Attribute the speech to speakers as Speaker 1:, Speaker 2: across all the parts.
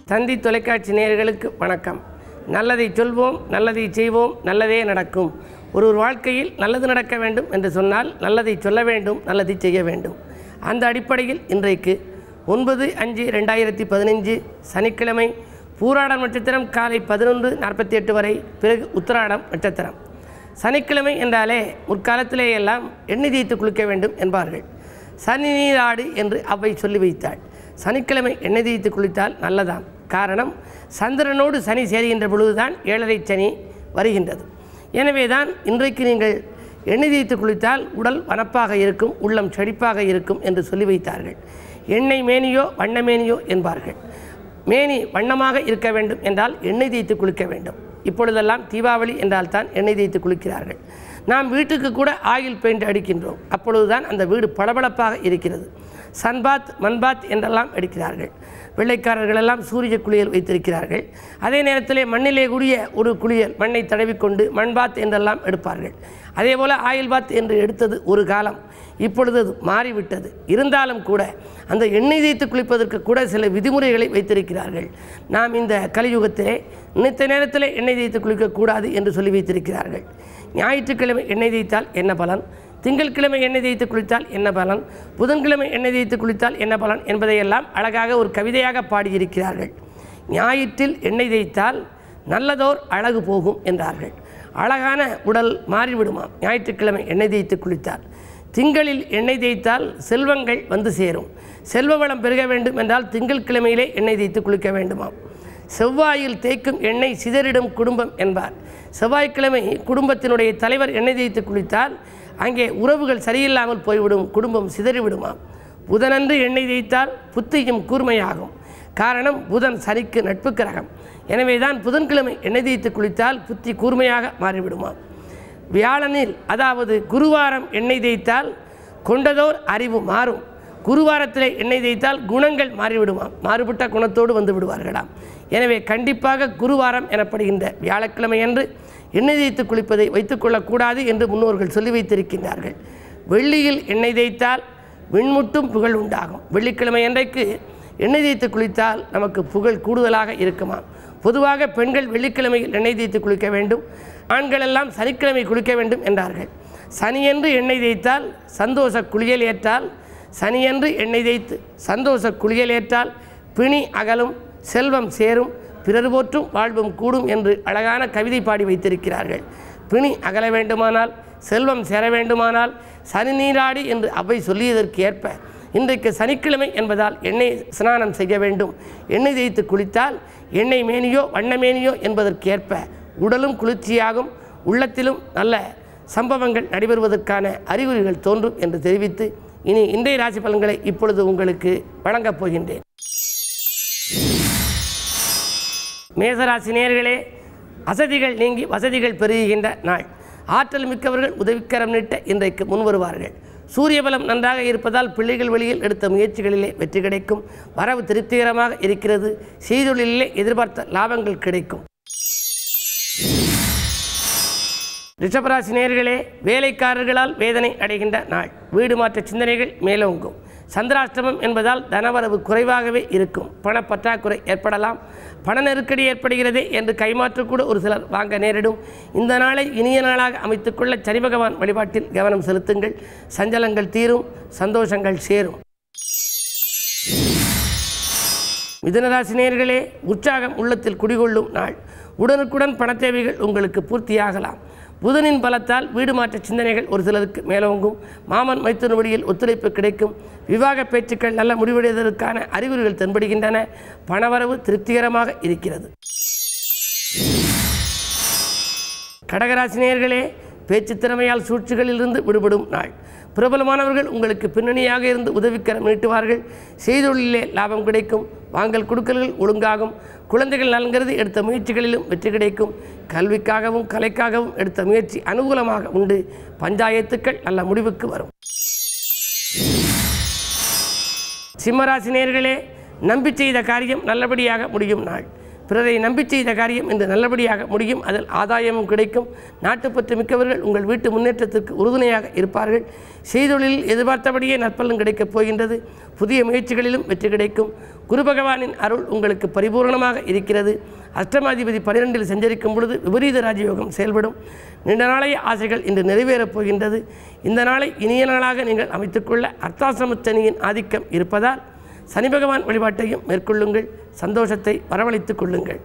Speaker 1: தந்தி தொலைக்காட்சி நேயர்களுக்கு வணக்கம். நல்லதை சொல்வோம், நல்லதை செய்வோம், நல்லதே நடக்கும். ஒரு வாழ்க்கையில் நல்லது நடக்க வேண்டும் என்று சொன்னால் நல்லதை சொல்ல வேண்டும், நல்லதை செய்ய வேண்டும். அந்த அடிப்படையில் இன்றைக்கு 9/5/2015 சனிக்கிழமை பூராடம் நட்சத்திரம் காலை 11:48 வரை, பிறகு உத்திராடம் நட்சத்திரம். சனிக்கிழமை என்றாலே முற்காலத்திலே எல்லாம் எண்ணெய் தேய்த்து குளிக்க வேண்டும் என்பார்கள். சனி நீராடு என்று அவ்வை சொல்லி வைத்தாள். சனிக்கிழமை எண்ணெய் தேய்த்து குளித்தால் நல்லதாம். காரணம், சந்திரனோடு சனி சேருகின்ற பொழுதுதான் 7.5 சனி வருகின்றது. எனவே தான் இன்றைக்கு நீங்கள் எண்ணெய் தேய்த்து குளித்தால் உடல் வனப்பாக இருக்கும், உள்ளம் செழிப்பாக இருக்கும் என்று சொல்லி வைத்தார்கள். எண்ணெய் மேனியோ வண்ண மேனியோ என்பார்கள். மேனி வண்ணமாக இருக்க வேண்டும் என்றால் எண்ணெய் தேய்த்து குளிக்க வேண்டும். இப்பொழுதெல்லாம் தீபாவளி என்றால் தான் எண்ணெய் தேய்த்து குளிக்கிறார்கள். நாம் வீட்டுக்கு கூட ஆயில் பெயிண்ட் அடிக்கின்றோம். அப்பொழுதுதான் அந்த வீடு பளபளப்பாக இருக்கிறது. சன்பாத் மண்பாத் என்றெல்லாம் எடுக்கிறார்கள். வெள்ளைக்காரர்களெல்லாம் சூரிய குளியல் வைத்திருக்கிறார்கள். அதே நேரத்திலே மண்ணிலே கூடிய ஒரு குளியல், மண்ணை தடவிக்கொண்டு மண்பாத் என்றெல்லாம் எடுப்பார்கள். அதே போல் ஆயில் பாத் என்று எடுத்தது ஒரு காலம். இப்பொழுது மாறிவிட்டது. இருந்தாலும் கூட அந்த எண்ணெய் தேய்த்து குளிப்பதற்கு கூட சில விதிமுறைகளை வைத்திருக்கிறார்கள். நாம் இந்த கலியுகத்திலே நினைத்த நேரத்தில் எண்ணெய் தேய்த்து குளிக்கக்கூடாது என்று சொல்லி வைத்திருக்கிறார்கள். ஞாயிற்றுக்கிழமை எண்ணெய் தேய்த்தால் என்ன பலன், திங்கட்கிழமை எண்ணெய் தேய்த்து குளித்தால் என்ன பலன், புதன்கிழமை எண்ணெய் தேய்த்து குளித்தால் என்ன பலன் என்பதையெல்லாம் அழகாக ஒரு கவிதையாக பாடியிருக்கிறார்கள். ஞாயிற்றில் எண்ணெய் தேய்த்தால் நல்லதோர் அழகு போகும் என்றார்கள். அழகான உடல் மாறிவிடுமாம் ஞாயிற்றுக்கிழமை எண்ணெய் தேய்த்து குளித்தால். திங்களில் எண்ணெய் தேய்த்தால் செல்வங்கள் வந்து சேரும். செல்வ வளம் பெருக வேண்டும் என்றால் திங்கட்கிழமையிலே எண்ணெய் தேய்த்து குளிக்க வேண்டுமாம். செவ்வாயில் தேய்க்கும் எண்ணெய் சிதறிடும் குடும்பம் என்பார். செவ்வாய்க்கிழமை குடும்பத்தினுடைய தலைவர் எண்ணெய் தேய்த்து குளித்தால் அங்கே உறவுகள் சரியில்லாமல் போய்விடும், குடும்பம் சிதறிவிடுமாம். புதனன்று எண்ணெய் தேய்த்தால் புத்தியும் கூர்மையாகும். காரணம், புதன் சனிக்கு நட்பு கிரகம். எனவே தான் புதன்கிழமை எண்ணெய் தேய்த்து குளித்தால் புத்தி கூர்மையாக மாறிவிடுமாம். வியாழனில், அதாவது குருவாரம் எண்ணெய் தேய்த்தால் கொண்டதோர் அறிவு மாறும். குருவாரத்தில் எண்ணெய் தேய்த்தால் குணங்கள் மாறிவிடுமாம். மாறுபட்ட குணத்தோடு வந்து விடுவார்களாம். எனவே கண்டிப்பாக குருவாரம் எனப்படுகின்ற வியாழக்கிழமை அன்று எண்ணெய் தேய்த்து குளிப்பதை வைத்துக்கொள்ளக்கூடாது என்று முன்னோர்கள் சொல்லி வைத்திருக்கின்றார்கள். வெள்ளியில் எண்ணெய் தேய்த்தால் விண்முட்டும் புகழ் உண்டாகும். வெள்ளிக்கிழமை அன்றைக்கு எண்ணெய் தேய்த்து குளித்தால் நமக்கு புகழ் கூடுதலாக இருக்குமாம். பொதுவாக பெண்கள் வெள்ளிக்கிழமையில் எண்ணெய் தேய்த்து குளிக்க வேண்டும், ஆண்கள் எல்லாம் சனிக்கிழமை குளிக்க வேண்டும் என்றார்கள். சனியன்று எண்ணெய் தேய்த்தால் சந்தோஷ குளியல் ஏற்றால், சனியன்று எண்ணெய் தேய்த்து சந்தோஷ குளியல் ஏற்றால் பிணி அகலும், செல்வம் சேரும், பிறர் போற்றும் வாழ்வும் கூடும் என்று அழகான கவிதை பாடி வைத்திருக்கிறார்கள். பிணி அகல வேண்டுமானால், செல்வம் சேர வேண்டுமானால் சனி நீராடி என்று அவை சொல்லியதற்கு ஏற்ப இன்றைக்கு சனிக்கிழமை என்பதால் எண்ணெய் ஸ்நானம் செய்ய வேண்டும். எண்ணெய் தேய்த்து குளித்தால் எண்ணெய் மேனியோ வண்ண மேனியோ என்பதற்கு ஏற்ப உடலும் குளிர்ச்சியாகும், உள்ளத்திலும் நல்ல சம்பவங்கள் நடைபெறுவதற்கான அறிகுறிகள் தோன்றும் என்று தெரிவித்து இனி இன்றைய ராசி பலன்களை இப்பொழுது உங்களுக்கு வழங்கப் போகின்றேன். மேசராசி நேயர்களே, அசதிகள் நீங்கி வசதிகள் பெருகுகின்ற நாள். ஆற்றல் மிக்கவர்கள் உதவிக்கரம் நீட்ட இன்றைக்கு முன்வருவார்கள். சூரிய பலம் நன்றாக இருப்பதால் பிள்ளைகள் வழியில் எடுத்த முயற்சிகளிலே வெற்றி கிடைக்கும். வரவு திருப்திகரமாக இருக்கிறது. செய்தொழிலே எதிர்பார்த்த லாபங்கள் கிடைக்கும். ரிஷபராசி நேயர்களே, வேலைக்காரர்களால் வேதனை அடைகின்ற நாள். வீடு மாற்ற சிந்தனைகள் மேலோங்கும். சந்திராஷ்டமம் என்பதால் தனவரவு குறைவாகவே இருக்கும். பணப்பற்றாக்குறை ஏற்படலாம். பண நெருக்கடி ஏற்படுகிறதே என்று கைமாற்றக்கூட ஒரு சிலர் வாங்க நேரிடும். இந்த நாளை இனிய நாளாக அமைத்துக்கொள்ள சனி பகவான் வழிபாட்டில் கவனம் செலுத்துங்கள். சஞ்சலங்கள் தீரும், சந்தோஷங்கள் சேரும். மிதுனராசி நேயர்களே, உற்சாகம் உள்ளத்தில் குடிகொள்ளும் நாள். உடனுக்குடன் பண தேவைகள் உங்களுக்கு பூர்த்தியாகலாம். புதனின் பலத்தால் வீடு மாற்ற சிந்தனைகள் ஒரு சிலருக்கு மேலோங்கும். மாமன் மைத்துன வழியில் ஒத்துழைப்பு கிடைக்கும். விவாக பேச்சுக்கள் நல்ல முடிவடைவதற்கான அறிகுறிகள் தென்படுகின்றன. பணவரவு திருப்திகரமாக இருக்கிறது. கடகராசி நேயர்களே, பேச்சு திறமையால் சூழ்ச்சிகளிலிருந்து விடுபடும் நாள். பிரபலமானவர்கள் உங்களுக்கு பின்னணியாக இருந்து உதவிக்கரம் நீட்டுவார்கள். செய்தொழிலே லாபம் கிடைக்கும். வாங்கல் கொடுக்கல்கள் ஒழுங்காகும். குழந்தைகள் நலன்கிறது எடுத்த முயற்சிகளிலும் வெற்றி கிடைக்கும். கல்விக்காகவும் கலைக்காகவும் எடுத்த முயற்சி அனுகூலமாக உண்டு. பஞ்சாயத்துக்கள் நல்ல முடிவுக்கு வரும். சிம்மராசி நேயர்களே, நம்பி செய்த காரியம் நல்லபடியாக முடியும் நாள். பிறரை நம்பி செய்த காரியம் இன்று நல்லபடியாக முடியும். அதில் ஆதாயமும் கிடைக்கும். நாட்டுப்பற்று மிக்கவர்கள் உங்கள் வீட்டு முன்னேற்றத்திற்கு உறுதுணையாக இருப்பார்கள். செய்தொழிலில் எதிர்பார்த்தபடியே நற்பலன் கிடைக்கப் போகின்றது. புதிய முயற்சிகளிலும் வெற்றி கிடைக்கும். குரு பகவானின் அருள் உங்களுக்கு பரிபூர்ணமாக இருக்கிறது. அஷ்டமாதிபதி 12இல் சஞ்சரிக்கும் பொழுது விபரீத ராஜயோகம் செயல்படும். நீண்ட நாளைய ஆசைகள் இன்று நிறைவேறப் போகின்றது. இந்த நாளை இனிய நாளாக நீங்கள் அமைத்துக்கொள்ள அர்த்தாசிரம சனியின் ஆதிக்கம் இருப்பதால் சனி பகவான் வழிபாட்டையும் மேற்கொள்ளுங்கள். சந்தோஷத்தை வரவழைத்துக் கொள்ளுங்கள்.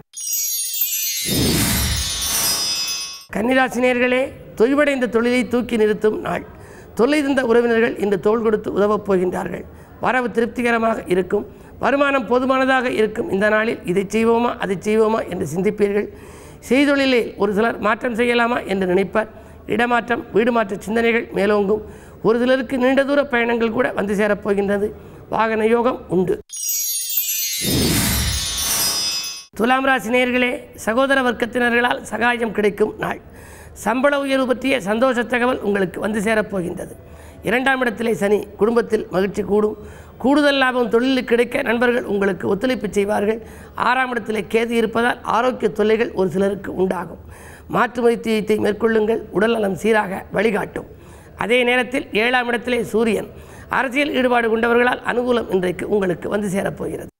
Speaker 1: கன்னிராசினியர்களே, தொய்வடைந்த தொழிலை தூக்கி நிறுத்தும் நாள். தொல்லை தந்த உறவினர்கள் இன்று தோள் கொடுத்து உதவப் போகின்றார்கள். வரவு திருப்திகரமாக இருக்கும். வருமானம் போதுமானதாக இருக்கும். இந்த நாளில் இதை செய்வோமா அதை செய்வோமா என்று சிந்திப்பீர்கள். செய்தொழிலில் ஒரு சிலர் மாற்றம் செய்யலாமா என்று நினைப்பார். இடமாற்றம் வீடு மாற்ற சிந்தனைகள் மேலோங்கும். ஒரு சிலருக்கு நீண்ட தூர பயணங்கள் கூட வந்து சேரப்போகின்றது. வாகன யோகம் உண்டு. துலாம் ராசி நேயர்களே, சகோதர வர்க்கத்தினர்களால் சகாயம் கிடைக்கும் நாள். சம்பள உயர்வு பற்றிய சந்தோஷ தகவல் உங்களுக்கு வந்து சேரப்போகின்றது. 2ஆம் இடத்திலே சனி, குடும்பத்தில் மகிழ்ச்சி கூடும். கூடுதல் லாபம் தொழிலில் கிடைக்க நண்பர்கள் உங்களுக்கு ஒத்துழைப்பு செய்வார்கள். 6ஆம் இடத்திலே கேது இருப்பதால் ஆரோக்கிய தொல்லைகள் ஒரு சிலருக்கு உண்டாகும். மாற்று வைத்தியத்தை மேற்கொள்ளுங்கள். உடல் நலம் சீராக வழிகாட்டும். அதே நேரத்தில் 7ஆம் இடத்திலே சூரியன், அரசியல் ஈடுபாடு கொண்டவர்களால் அனுகூலம் இன்றைக்கு உங்களுக்கு வந்து சேரப்போகிறது.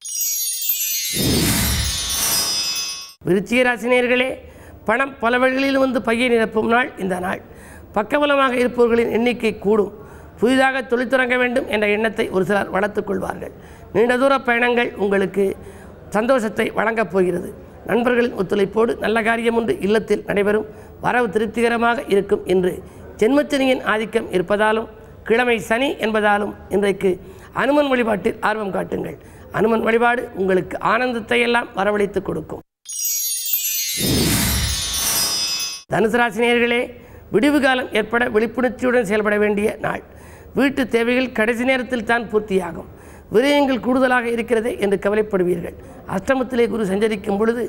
Speaker 1: விருச்சிக ராசினியர்களே, பணம் பல வழிகளில் வந்து பையை நிரப்பும் நாள் இந்த நாள். பக்கபலமாக இருப்பவர்களின் எண்ணிக்கை கூடும். புதிதாக தொழில் தொடங்க வேண்டும் என்ற எண்ணத்தை ஒரு சிலர் வளர்த்துக் கொள்வார்கள். நீண்ட தூர பயணங்கள் உங்களுக்கு சந்தோஷத்தை வழங்கப் போகிறது. நண்பர்களின் ஒத்துழைப்போடு நல்ல காரியம் ஒன்று இல்லத்தில் நடைபெறும். வரவு திருப்திகரமாக இருக்கும். என்று ஜென்மச்சனியின் ஆதிக்கம் இருப்பதாலும் கிழமை சனி என்பதாலும் இன்றைக்கு அனுமன் வழிபாட்டில் ஆர்வம் காட்டுங்கள். அனுமன் வழிபாடு உங்களுக்கு ஆனந்தத்தை எல்லாம் வரவழைத்து கொடுக்கும். தனுசு ராசினியர்களே, விடிவு காலம் ஏற்பட விழிப்புணர்ச்சியுடன் செயல்பட வேண்டிய நாள். வீட்டு தேவைகள் கடைசி நேரத்தில் தான் பூர்த்தியாகும். விரயங்கள் கூடுதலாக இருக்கிறது என்று கவலைப்படுவீர்கள். அஷ்டமத்திலே குரு சஞ்சரிக்கும் பொழுது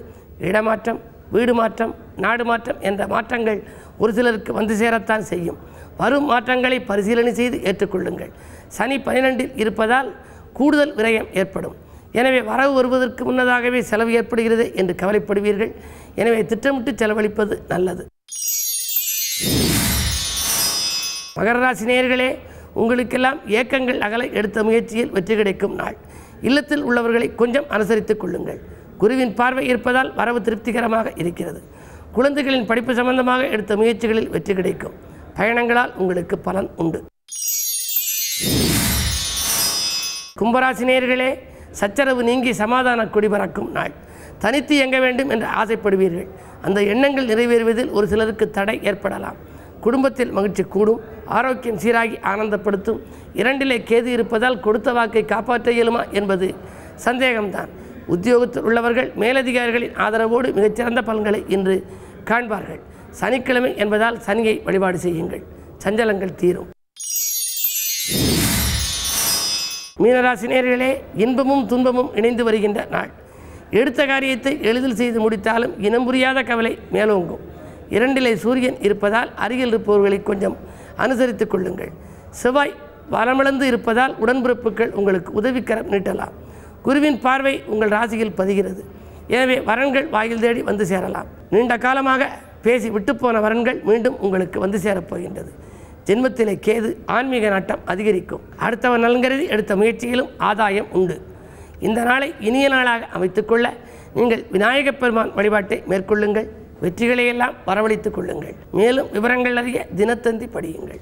Speaker 1: இடமாற்றம் வீடு மாற்றம் நாடு மாற்றம் என்ற மாற்றங்கள் ஒரு சிலருக்கு வந்து சேரத்தான் செய்யும். வரும் மாற்றங்களை பரிசீலனை செய்து ஏற்றுக்கொள்ளுங்கள். சனி 12இல் இருப்பதால் கூடுதல் விரயம் ஏற்படும். எனவே வரவு வருவதற்கு முன்னதாகவே செலவு ஏற்படுகிறது என்று கவலைப்படுவீர்கள். எனவே திட்டமிட்டு செலவழிப்பது நல்லது. மகர ராசி நேயர்களே, உங்களுக்கெல்லாம் ஏக்கங்கள் அகல எடுத்த முயற்சியில் வெற்றி கிடைக்கும் நாள். இல்லத்தில் உள்ளவர்களை கொஞ்சம் அனுசரித்துக் கொள்ளுங்கள். குருவின் பார்வை இருப்பதால் வரவு திருப்திகரமாக இருக்கிறது. குழந்தைகளின் படிப்பு சம்பந்தமாக எடுத்த முயற்சிகளில் வெற்றி கிடைக்கும். பயணங்களால் உங்களுக்கு பலன் உண்டு. கும்பராசி நேயர்களே, சச்சரவு நீங்கி சமாதான கொடி பறக்கும் நாள். தனித்து இயங்க வேண்டும் என்று ஆசைப்படுவீர்கள். அந்த எண்ணங்கள் நிறைவேறுவதில் ஒரு சிலருக்கு தடை ஏற்படலாம். குடும்பத்தில் மகிழ்ச்சி கூடும். ஆரோக்கியம் சீராகி ஆனந்தப்படுத்தும். 2இலே கேது இருப்பதால் கொடுத்த வாக்கை காப்பாற்ற இயலுமா என்பது சந்தேகம்தான். உத்தியோகத்தில் உள்ளவர்கள் மேலதிகாரிகளின் ஆதரவோடு மிகச்சிறந்த பலன்களை இன்று காண்பார்கள். சனிக்கிழமை என்பதால் சனியை வழிபாடு செய்யுங்கள். சஞ்சலங்கள் தீரும். மீனராசினியர்களே, இன்பமும் துன்பமும் இணைந்து வருகின்ற நாள். எடுத்த காரியத்தை எளிதில் செய்து முடித்தாலும் இனம் புரியாத கவலை மேலோங்கும். 2இலே சூரியன் இருப்பதால் அருகில் இருப்பவர்களை கொஞ்சம் அனுசரித்துக் கொள்ளுங்கள். செவ்வாய் வளமிழந்து இருப்பதால் உடன்பிறப்புகள் உங்களுக்கு உதவிக்கரம் நீட்டலாம். குருவின் பார்வை உங்கள் ராசியில் பதிகிறது. எனவே வரன்கள் வாயில் தேடி வந்து சேரலாம். நீண்ட காலமாக பேசி விட்டுப்போன வரன்கள் மீண்டும் உங்களுக்கு வந்து சேரப்போகின்றது. ஜென்மத்திலே கேது, ஆன்மீக நாட்டம் அதிகரிக்கும். அடுத்தவர் நலன்கருதி எடுத்த முயற்சியிலும் ஆதாயம் உண்டு. இந்த நாளை இனிய நாளாக அமைத்துக்கொள்ள நீங்கள் விநாயகப் பெருமான் வழிபாட்டை மேற்கொள்ளுங்கள். வெற்றிகளையெல்லாம் வரவழைத்துக் கொள்ளுங்கள். மேலும் விவரங்கள் அறிய தினத்தந்தி படியுங்கள்.